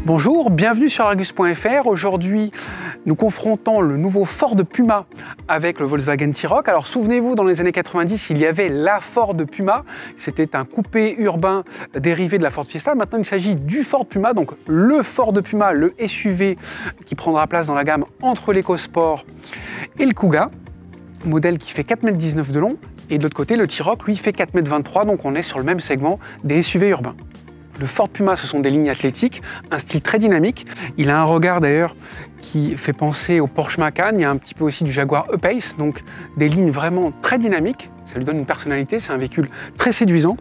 Bonjour, bienvenue sur Argus.fr. Aujourd'hui, nous confrontons le nouveau Ford Puma avec le Volkswagen T-Roc. Alors souvenez-vous, dans les années 90, il y avait la Ford Puma. C'était un coupé urbain dérivé de la Ford Fiesta. Maintenant, il s'agit du Ford Puma, donc le Ford Puma, le SUV qui prendra place dans la gamme entre l'EcoSport et le Kuga. Modèle qui fait 4,19 m de long. Et de l'autre côté, le T-Roc, lui, fait 4,23 m, donc on est sur le même segment des SUV urbains. Le Ford Puma, ce sont des lignes athlétiques, un style très dynamique. Il a un regard d'ailleurs qui fait penser au Porsche Macan. Il y a un petit peu aussi du Jaguar E-Pace, donc des lignes vraiment très dynamiques. Ça lui donne une personnalité, c'est un véhicule très séduisant.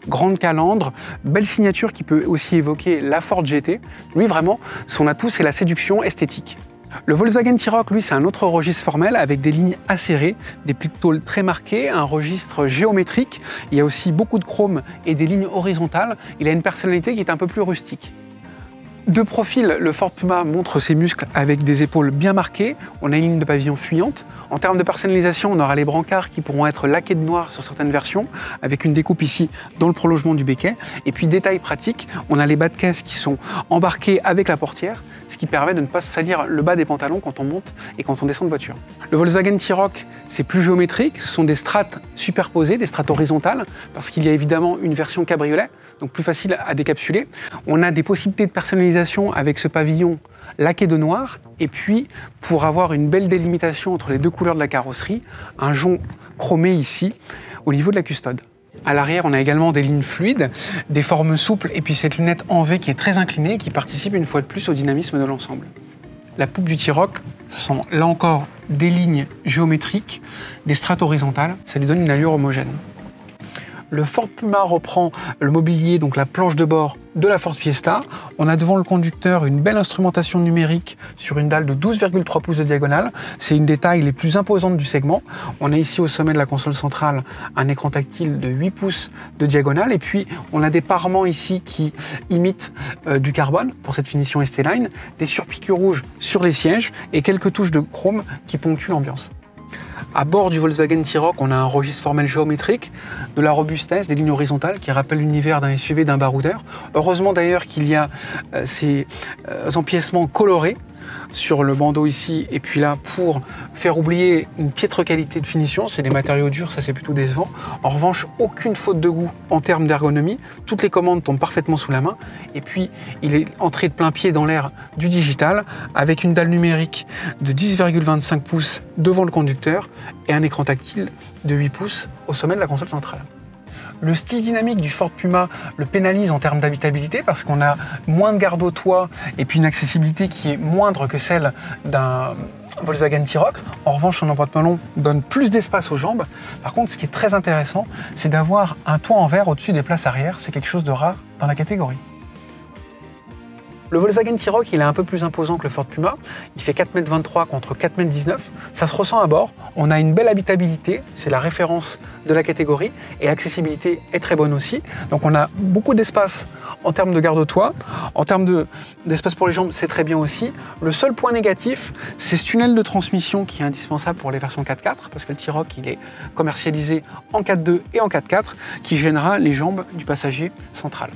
Grande calandre, belle signature qui peut aussi évoquer la Ford GT. Lui, vraiment, son atout, c'est la séduction esthétique. Le Volkswagen T-Roc, lui, c'est un autre registre formel avec des lignes acérées, des plis de tôle très marqués, un registre géométrique. Il y a aussi beaucoup de chrome et des lignes horizontales. Il a une personnalité qui est un peu plus rustique. De profil, le Ford Puma montre ses muscles avec des épaules bien marquées. On a une ligne de pavillon fuyante. En termes de personnalisation, on aura les brancards qui pourront être laqués de noir sur certaines versions, avec une découpe ici dans le prolongement du béquet. Et puis, détail pratique, on a les bas de caisse qui sont embarqués avec la portière, ce qui permet de ne pas se salir le bas des pantalons quand on monte et quand on descend de voiture. Le Volkswagen T-Roc, c'est plus géométrique. Ce sont des strates superposées, des strates horizontales, parce qu'il y a évidemment une version cabriolet, donc plus facile à décapsuler. On a des possibilités de personnalisation avec ce pavillon laqué de noir, et puis pour avoir une belle délimitation entre les deux couleurs de la carrosserie, un jonc chromé ici au niveau de la custode. À l'arrière, on a également des lignes fluides, des formes souples, et puis cette lunette en V qui est très inclinée et qui participe une fois de plus au dynamisme de l'ensemble. La poupe du T-Roc sont là encore des lignes géométriques, des strates horizontales, ça lui donne une allure homogène. Le Ford Puma reprend le mobilier, donc la planche de bord de la Ford Fiesta. On a devant le conducteur une belle instrumentation numérique sur une dalle de 12,3 pouces de diagonale. C'est une des tailles les plus imposantes du segment. On a ici au sommet de la console centrale un écran tactile de 8 pouces de diagonale. Et puis on a des parements ici qui imitent du carbone pour cette finition ST-Line, des surpiqûres rouges sur les sièges et quelques touches de chrome qui ponctuent l'ambiance. À bord du Volkswagen T-Roc, on a un registre formel géométrique, de la robustesse, des lignes horizontales qui rappellent l'univers d'un SUV, d'un baroudeur. Heureusement d'ailleurs qu'il y a ces empiècements colorés sur le bandeau ici et puis là pour faire oublier une piètre qualité de finition. C'est des matériaux durs, ça c'est plutôt décevant. En revanche, aucune faute de goût en termes d'ergonomie. Toutes les commandes tombent parfaitement sous la main. Et puis, il est entré de plein pied dans l'ère du digital avec une dalle numérique de 10,25 pouces devant le conducteur et un écran tactile de 8 pouces au sommet de la console centrale. Le style dynamique du Ford Puma le pénalise en termes d'habitabilité parce qu'on a moins de garde au toit et puis une accessibilité qui est moindre que celle d'un Volkswagen T-Roc. En revanche, son emporte-ballon donne plus d'espace aux jambes. Par contre, ce qui est très intéressant, c'est d'avoir un toit en verre au-dessus des places arrière. C'est quelque chose de rare dans la catégorie. Le Volkswagen T-Roc, il est un peu plus imposant que le Ford Puma. Il fait 4,23 m contre 4,19 m. Ça se ressent à bord. On a une belle habitabilité, c'est la référence de la catégorie. Et l'accessibilité est très bonne aussi. Donc on a beaucoup d'espace en termes de garde au toit. En termes d'espace pour les jambes, c'est très bien aussi. Le seul point négatif, c'est ce tunnel de transmission qui est indispensable pour les versions 4x4, parce que le T-Roc, il est commercialisé en 4.2 et en 4x4, qui gênera les jambes du passager central.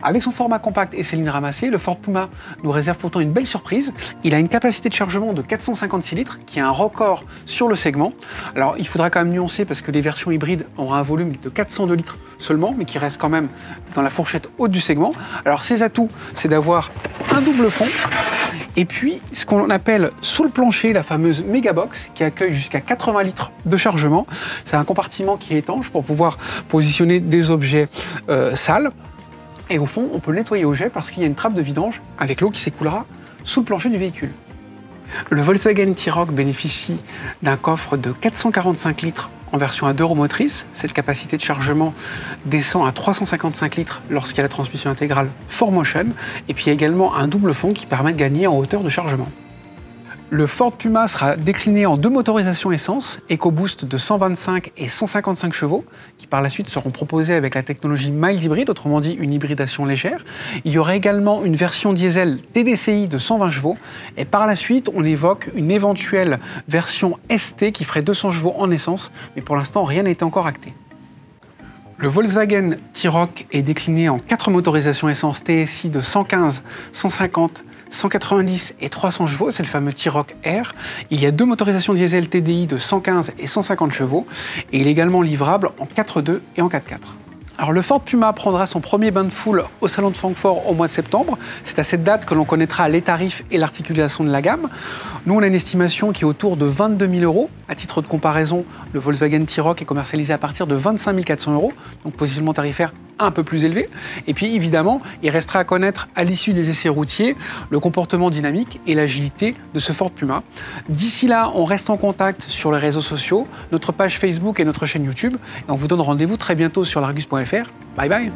Avec son format compact et ses lignes ramassées, le Ford Puma nous réserve pourtant une belle surprise. Il a une capacité de chargement de 456 litres, qui est un record sur le segment. Alors il faudra quand même nuancer parce que les versions hybrides auront un volume de 402 litres seulement, mais qui reste quand même dans la fourchette haute du segment. Alors ses atouts, c'est d'avoir un double fond, et puis ce qu'on appelle sous le plancher la fameuse Megabox, qui accueille jusqu'à 80 litres de chargement. C'est un compartiment qui est étanche pour pouvoir positionner des objets sales. Et au fond, on peut le nettoyer au jet parce qu'il y a une trappe de vidange avec l'eau qui s'écoulera sous le plancher du véhicule. Le Volkswagen T-Roc bénéficie d'un coffre de 445 litres en version à 2 roues motrices. Cette capacité de chargement descend à 355 litres lorsqu'il y a la transmission intégrale 4Motion. Et puis il y a également un double fond qui permet de gagner en hauteur de chargement. Le Ford Puma sera décliné en deux motorisations essence, EcoBoost de 125 et 155 chevaux, qui par la suite seront proposées avec la technologie mild hybrid, autrement dit une hybridation légère. Il y aura également une version diesel TDCi de 120 chevaux, et par la suite on évoque une éventuelle version ST qui ferait 200 chevaux en essence, mais pour l'instant rien n'a été encore acté. Le Volkswagen T-Roc est décliné en 4 motorisations essence TSI de 115, 150, 190 et 300 chevaux, c'est le fameux T-Roc R. Il y a 2 motorisations diesel TDI de 115 et 150 chevaux et il est également livrable en 4.2 et en 4x4. Alors le Ford Puma prendra son premier bain de foule au salon de Francfort au mois de septembre. C'est à cette date que l'on connaîtra les tarifs et l'articulation de la gamme. Nous, on a une estimation qui est autour de 22 000 €. À titre de comparaison, le Volkswagen T-Roc est commercialisé à partir de 25 400 €, donc positionnement tarifaire un peu plus élevé. Et puis évidemment, il restera à connaître à l'issue des essais routiers le comportement dynamique et l'agilité de ce Ford Puma. D'ici là, on reste en contact sur les réseaux sociaux, notre page Facebook et notre chaîne YouTube. Et on vous donne rendez-vous très bientôt sur l'Argus.fr. Bye bye.